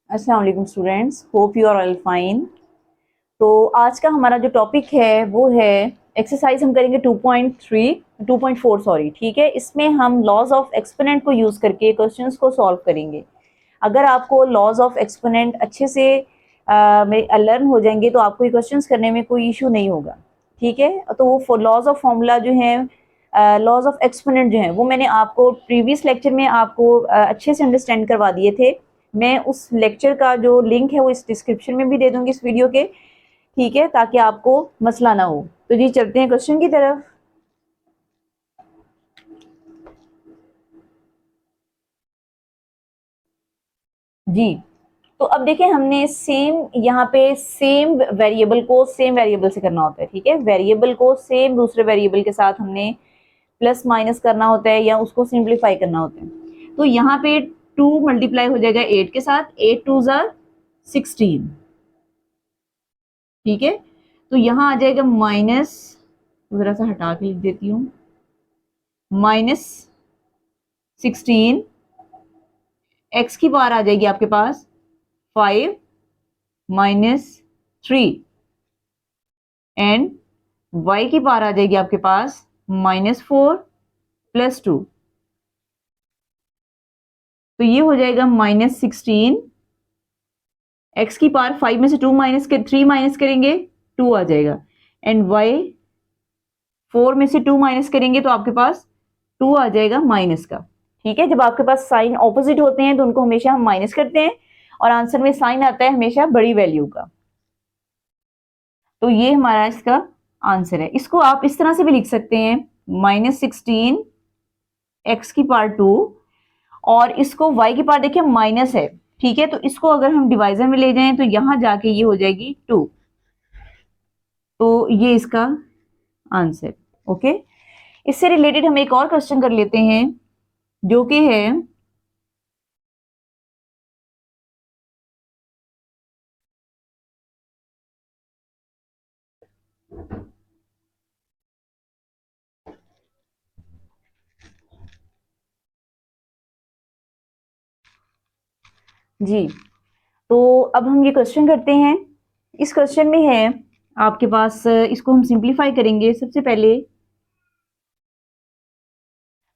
अस्सलाम वालेकुम students, hope you are all fine. तो आज का हमारा जो टॉपिक है वो है एक्सरसाइज। हम करेंगे 2.4 सॉरी, ठीक है। इसमें हम लॉज ऑफ एक्सपोनेंट को यूज़ करके क्वेश्चंस को सॉल्व करेंगे। अगर आपको लॉज ऑफ एक्सपोनेंट अच्छे से लर्न हो जाएंगे तो आपको ये क्वेश्चंस करने में कोई इशू नहीं होगा, ठीक है। तो वो लॉज ऑफ फॉर्मूला जो है, लॉज ऑफ एक्सपोनेंट जो है, वो मैंने आपको प्रीवियस लेक्चर में आपको अच्छे से अंडरस्टैंड करवा दिए थे। मैं उस लेक्चर का जो लिंक है वो इस डिस्क्रिप्शन में भी दे दूंगी इस वीडियो के, ठीक है, ताकि आपको मसला ना हो। तो जी चलते हैं क्वेश्चन की तरफ। जी, तो अब देखें, हमने सेम यहाँ पे सेम वेरिएबल को सेम वेरिएबल से करना होता है, ठीक है। वेरिएबल को सेम दूसरे वेरिएबल के साथ हमने प्लस माइनस करना होता है या उसको सिंप्लीफाई करना होता है। तो यहाँ पे 2 मल्टीप्लाई हो जाएगा 8 के साथ, 8 2 जार 16, ठीक है। तो यहाँ आ जाएगा माइनस, जरा सा हटा के लिख देती हूँ, -16। एक्स की पावर आ जाएगी आपके पास 5 -3 एंड वाई की पावर आ जाएगी आपके पास -4 +2। तो ये हो जाएगा -16। एक्स की पावर 5 में से 3 माइनस करेंगे 2 आ जाएगा, एंड वाई 4 में से 2 माइनस करेंगे तो आपके पास 2 आ जाएगा माइनस का, ठीक है। जब आपके पास साइन ऑपोजिट होते हैं तो उनको हमेशा हम माइनस करते हैं और आंसर में साइन आता है हमेशा बड़ी वैल्यू का। तो ये हमारा इसका आंसर है। इसको आप इस तरह से भी लिख सकते हैं, -16 एक्स की पावर 2, और इसको y की पावर देखिए माइनस है, ठीक है। तो इसको अगर हम डिवाइजर में ले जाएं तो यहां जाके ये हो जाएगी 2। तो ये इसका आंसर, ओके। इससे रिलेटेड हम एक और क्वेश्चन कर लेते हैं जो कि है जी। तो अब हम ये क्वेश्चन करते हैं। इस क्वेश्चन में है आपके पास, इसको हम सिंप्लीफाई करेंगे। सबसे पहले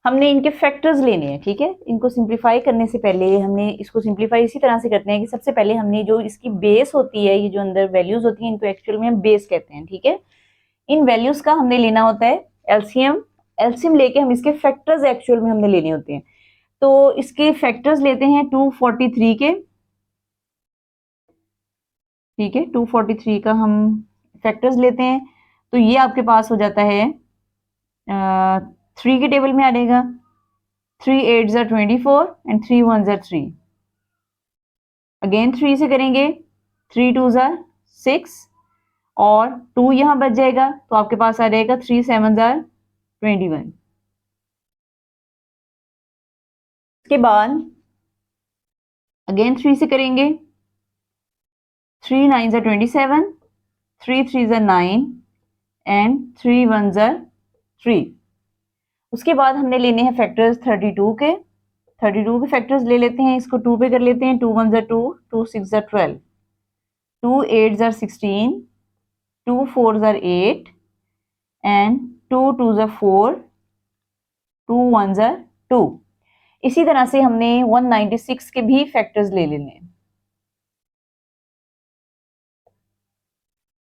हमने इनके फैक्टर्स लेने हैं, ठीक है। इनको सिंप्लीफाई करने से पहले हमने इसको सिंप्लीफाई इसी तरह से करते हैं कि सबसे पहले हमने जो इसकी बेस होती है, ये जो अंदर वैल्यूज होती हैं, इनको एक्चुअल में हम बेस कहते हैं, ठीक है। इन वैल्यूज का हमने लेना होता है एलसीएम। एलसीएम लेके हम इसके फैक्टर्स एक्चुअल में हमने लेने होते हैं। तो इसके फैक्टर्स लेते हैं 243 के, ठीक है। 243 का हम फैक्टर्स लेते हैं तो ये आपके पास हो जाता है 3 के टेबल में आ जाएगा। 3 8 ज़ा 24 एंड 3 1 ज़ा 3। अगेन 3 से करेंगे, 3 2 ज़ा 6 और 2 यहाँ बच जाएगा तो आपके पास आ जाएगा 3 7 ज़ा 21। उसके बाद अगेन 3 से करेंगे, 3 9 ज़ा 27, 3 3 ज़ा 9 एंड 3 1 ज़ा 3। उसके बाद हमने लेने हैं फैक्टर्स 32 के। 32 के फैक्टर्स ले लेते हैं, इसको 2 पे कर लेते हैं। 2 1 ज़ा 2, 2 6 ज़ा 12, 2 8 ज़ा 16, 2 4 ज़ा 8 एंड 2 2 ज़ा 4, 2 1 ज़ा 2। इसी तरह से हमने 196 के भी फैक्टर्स ले लेने हैं।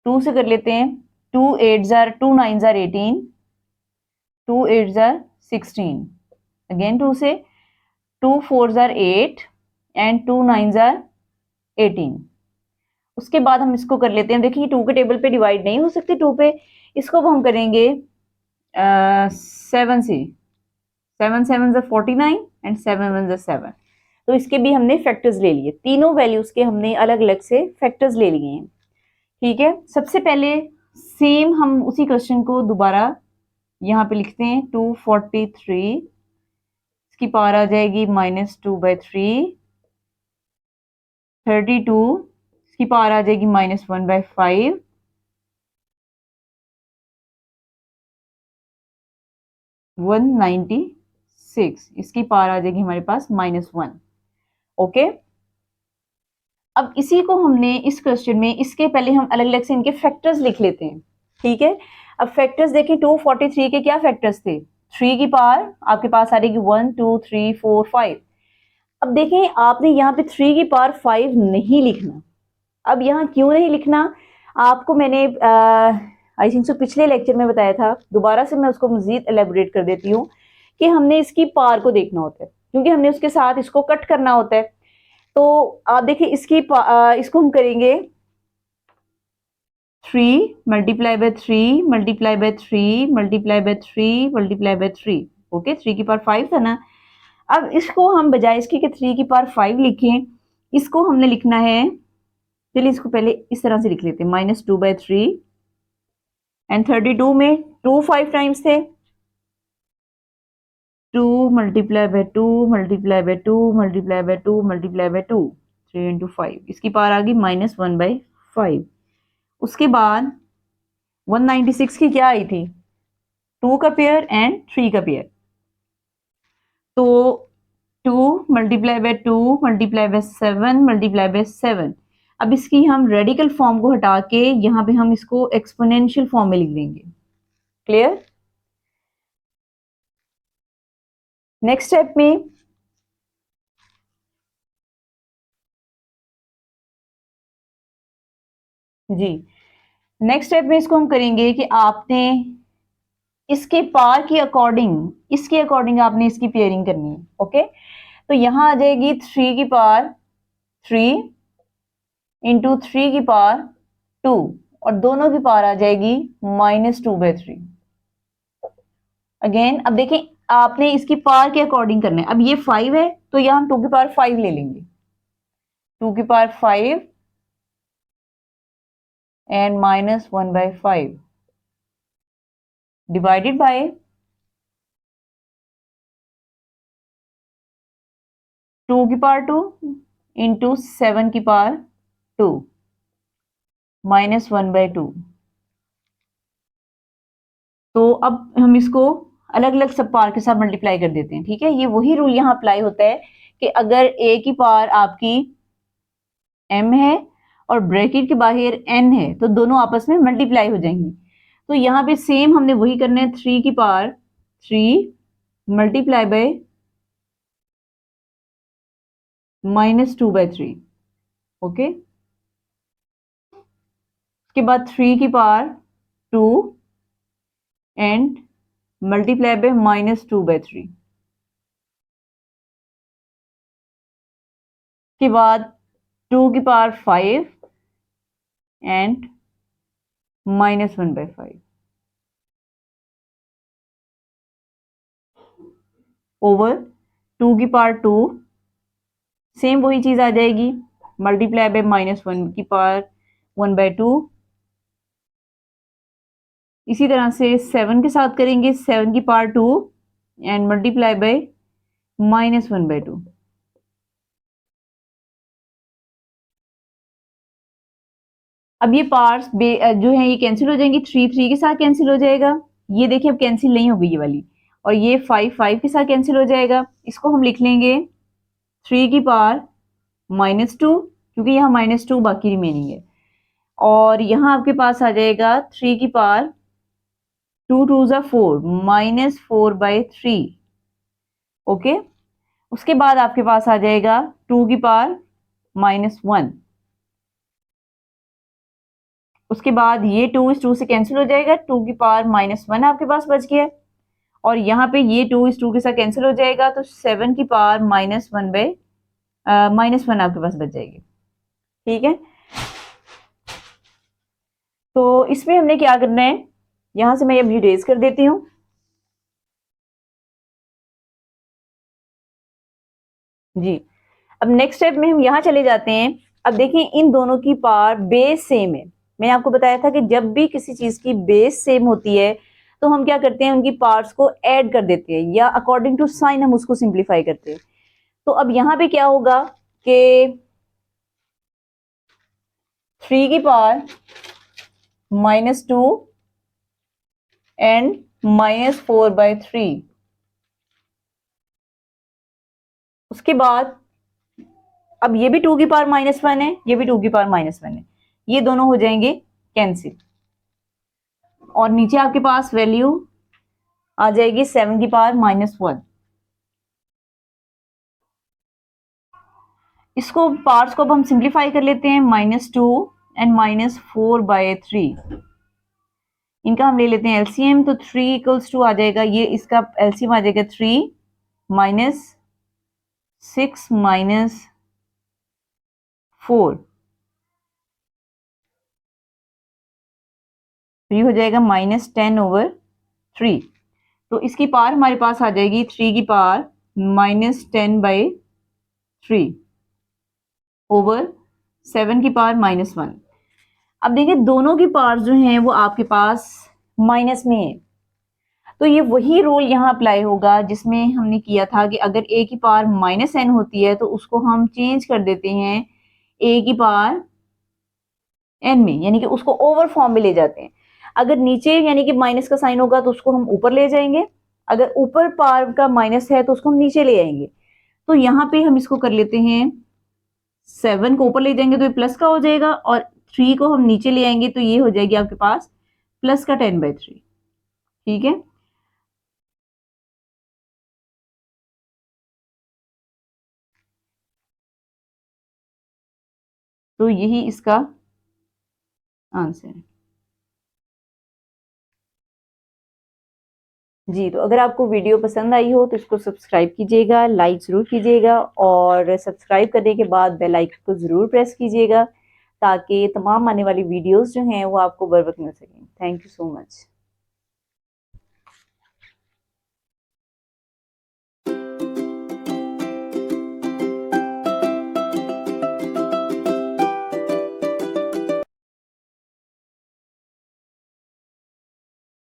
2 से कर लेते हैं, 2 8 ज़ा 2 9 ज़ा 18, 2 8 ज़ा 16। अगेन 2 से, 2 4 ज़ा 8 एंड 2 9 ज़ा 18। उसके बाद हम इसको कर लेते हैं, देखिए 2 के टेबल पे डिवाइड नहीं हो सकती 2 पे, इसको हम करेंगे 7 से। 7 7 ज़ा 49 एंड 7 1 ज़ा 7। तो इसके भी हमने फैक्टर्स ले लिए, तीनों वैल्यूज के हमने अलग अलग से फैक्टर्स ले लिए हैं, ठीक है। सबसे पहले सेम हम उसी क्वेश्चन को दोबारा यहाँ पे लिखते हैं। 243 इसकी पावर आ जाएगी -2/3। 32 इसकी पावर आ जाएगी -1/5। 196 इसकी पावर आ जाएगी हमारे पास -1, ओके। अब इसी को हमने इस क्वेश्चन में, इसके पहले हम अलग अलग से इनके फैक्टर्स लिख लेते हैं, ठीक है। अब फैक्टर्स देखें, 243 के क्या फैक्टर्स थे, 3 की पावर आपके पास आ रहेगी 1 2 3 4 5। अब देखें आपने यहाँ पे 3 की पावर 5 नहीं लिखना। अब यहाँ क्यों नहीं लिखना, आपको मैंने आई थिंक सो पिछले लेक्चर में बताया था, दोबारा से मैं उसको मजीद एलेबोरेट कर देती हूँ कि हमने इसकी पावर को देखना होता है, क्योंकि हमने उसके साथ इसको कट करना होता है। तो आप देखिए इसको हम करेंगे 3 multiply by 3 multiply by 3 multiply by 3 multiply by 3। Okay, 3 की पावर 5 था ना। अब इसको हम बजाय इसके कि 3 की पावर 5 लिखें, इसको हमने लिखना है, चलिए इसको पहले इस तरह से लिख लेते हैं, -2/3 एंड 32 में 2 5 टाइम्स थे, 2 multiply by 2 multiply by 2 multiply by 2 multiply by 2, 3 into 5, इसकी पावर आ गई -1/5। उसके बाद 196 की क्या आई थी, 2 का पेयर एंड 3 का पेयर, तो 2 multiply by 2 multiply by 7 multiply by 7। अब इसकी हम रेडिकल फॉर्म को हटा के यहाँ पे हम इसको एक्सपोनेंशियल फॉर्म में लिख देंगे। क्लियर। नेक्स्ट स्टेप में जी, नेक्स्ट स्टेप में इसको हम करेंगे कि आपने इसके पार की अकॉर्डिंग, इसके अकॉर्डिंग आपने इसकी पेयरिंग करनी है। ओके, तो यहां आ जाएगी 3 की पावर 3 इंटू 3 की पावर 2, और दोनों की पावर आ जाएगी -2/3। अगेन अब देखें आपने इसकी पावर के अकॉर्डिंग करना है। अब ये 5 है तो यहां हम 2 की पावर 5 ले लेंगे, 2 की पावर 5 एंड -1/5 डिवाइडेड बाय 2 की पावर 2 इंटू 7 की पावर 2 -1/2। तो अब हम इसको अलग अलग सब पावर के साथ मल्टीप्लाई कर देते हैं, ठीक है। ये वही रूल यहाँ अप्लाई होता है कि अगर a की पावर आपकी m है और ब्रैकेट के बाहर n है तो दोनों आपस में मल्टीप्लाई हो जाएंगी। तो यहाँ पे सेम हमने वही करना है, 3 की पावर 3 मल्टीप्लाई बाय -2/3। ओके, उसके बाद 3 की पावर 2 एंड मल्टीप्लाई बाय -2/3। के बाद 2 की पावर 5 एंड -1/5 ओवर 2 की पावर 2, सेम वही चीज आ जाएगी, मल्टीप्लाई बाय -1 की पावर 1/2। इसी तरह से 7 के साथ करेंगे, 7 की पावर 2 एंड मल्टीप्लाई बाय -1/2। अब ये पार्ट्स जो है ये कैंसिल हो जाएंगी, 3 3 के साथ कैंसिल हो जाएगा, ये देखिए अब कैंसिल नहीं होगी ये वाली, और ये 5 5 के साथ कैंसिल हो जाएगा। इसको हम लिख लेंगे 3 की पावर -2, क्योंकि यहाँ -2 बाकी रिमेनिंग है, और यहाँ आपके पास आ जाएगा 3 की पावर 2 2 ज़ा 4 -4/3। ओके, उसके बाद आपके पास आ जाएगा 2 की पावर -1। उसके बाद ये 2 इस 2 से कैंसिल हो जाएगा, 2 की पावर -1 आपके पास बच गया, और यहाँ पे ये 2 इस 2 के साथ कैंसिल हो जाएगा, तो 7 की पावर -1 आपके पास बच जाएगी। ठीक है, तो इसमें हमने क्या करना है, यहां से मैं अब इरेज कर देती हूँ। जी, अब नेक्स्ट स्टेप में हम यहाँ चले जाते हैं। अब देखिए इन दोनों की पावर बेस सेम है, मैंने आपको बताया था कि जब भी किसी चीज की बेस सेम होती है तो हम क्या करते हैं, उनकी पार्ट्स को ऐड कर देते हैं, या अकॉर्डिंग टू साइन हम उसको सिंप्लीफाई करते हैं। तो अब यहाँ पे क्या होगा कि 3 की पावर -2 एंड -4/3। उसके बाद अब ये भी 2 की पावर -1 है, ये भी 2 की पावर -1 है, ये दोनों हो जाएंगे कैंसिल और नीचे आपके पास वैल्यू आ जाएगी 7 की पावर -1। इसको पार्ट्स को अब हम सिंप्लीफाई कर लेते हैं, -2 एंड -4/3। इनका हम ले लेते हैं एलसीएम, तो 3 इक्वल्स टू आ जाएगा, ये इसका एलसीएम आ जाएगा 3 -6 -4, तो ये हो जाएगा -10/3। तो इसकी पावर हमारे पास आ जाएगी 3 की पावर -10/3 ओवर 7 की पावर -1। अब देखिए दोनों की पावर जो हैं वो आपके पास माइनस में है, तो ये वही रूल यहाँ अप्लाई होगा जिसमें हमने किया था कि अगर a की पावर -n होती है तो उसको हम चेंज कर देते हैं a की पावर n में, यानी कि उसको ओवर फॉर्म में ले जाते हैं। अगर नीचे यानी कि माइनस का साइन होगा तो उसको हम ऊपर ले जाएंगे, अगर ऊपर पावर का माइनस है तो उसको हम नीचे ले आएंगे। तो यहाँ पे हम इसको कर लेते हैं, 7 को ऊपर ले जाएंगे तो ये प्लस का हो जाएगा और 3 को हम नीचे ले आएंगे तो ये हो जाएगी आपके पास प्लस का 10/3। ठीक है, तो यही इसका आंसर है। जी, तो अगर आपको वीडियो पसंद आई हो तो इसको सब्सक्राइब कीजिएगा, लाइक ज़रूर कीजिएगा और सब्सक्राइब करने के बाद बेल आइकन को ज़रूर प्रेस कीजिएगा ताकि तमाम आने वाली वीडियोस जो हैं वो आपको बर वक्त मिल सकें। Thank you so much.